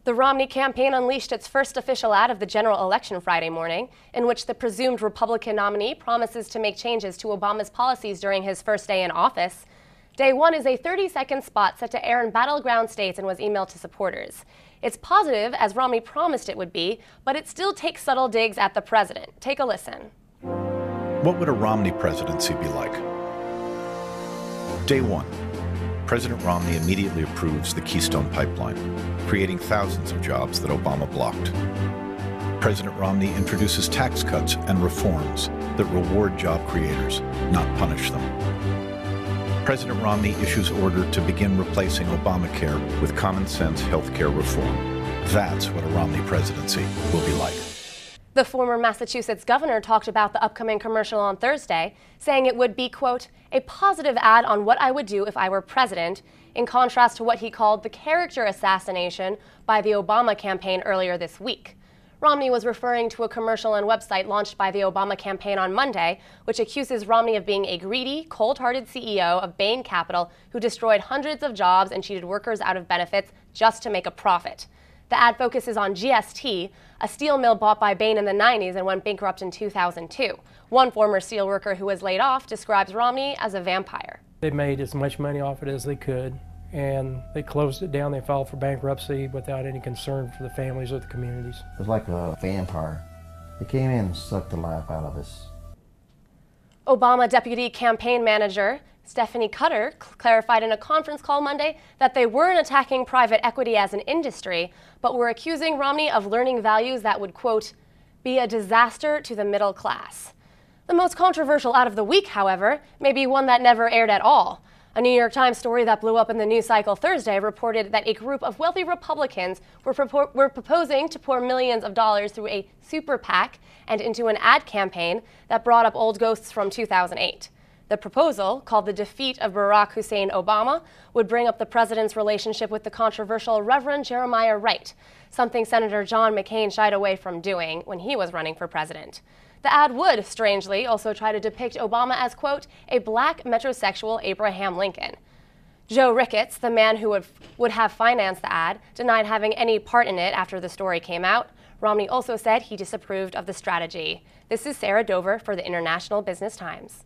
The Romney campaign unleashed its first official ad of the general election Friday morning, in which the presumed Republican nominee promises to make changes to Obama's policies during his first day in office. Day one is a 30-second spot set to air in battleground states and was emailed to supporters. It's positive, as Romney promised it would be, but it still takes subtle digs at the president. Take a listen. What would a Romney presidency be like? Day one. President Romney immediately approves the Keystone pipeline, creating thousands of jobs that Obama blocked. President Romney introduces tax cuts and reforms that reward job creators, not punish them. President Romney issues order to begin replacing Obamacare with common-sense healthcare reform. That's what a Romney presidency will be like. The former Massachusetts governor talked about the upcoming commercial on Thursday, saying it would be, quote, a positive ad on what I would do if I were president, in contrast to what he called the character assassination by the Obama campaign earlier this week. Romney was referring to a commercial and website launched by the Obama campaign on Monday, which accuses Romney of being a greedy, cold-hearted CEO of Bain Capital who destroyed hundreds of jobs and cheated workers out of benefits just to make a profit. The ad focuses on GST, a steel mill bought by Bain in the 90s and went bankrupt in 2002. One former steel worker who was laid off describes Romney as a vampire. They made as much money off it as they could, and they closed it down. They filed for bankruptcy without any concern for the families or the communities. It was like a vampire. He came in and sucked the life out of us. Obama deputy campaign manager Stephanie Cutter clarified in a conference call Monday that they weren't attacking private equity as an industry, but were accusing Romney of learning values that would, quote, be a disaster to the middle class. The most controversial ad of the week, however, may be one that never aired at all. A New York Times story that blew up in the news cycle Thursday reported that a group of wealthy Republicans were proposing to pour millions of dollars through a super PAC and into an ad campaign that brought up old ghosts from 2008. The proposal, called the Defeat of Barack Hussein Obama, would bring up the president's relationship with the controversial Reverend Jeremiah Wright, something Senator John McCain shied away from doing when he was running for president. The ad would, strangely, also try to depict Obama as, quote, a black metrosexual Abraham Lincoln. Joe Ricketts, the man who would have financed the ad, denied having any part in it after the story came out. Romney also said he disapproved of the strategy. This is Sarah Dover for the International Business Times.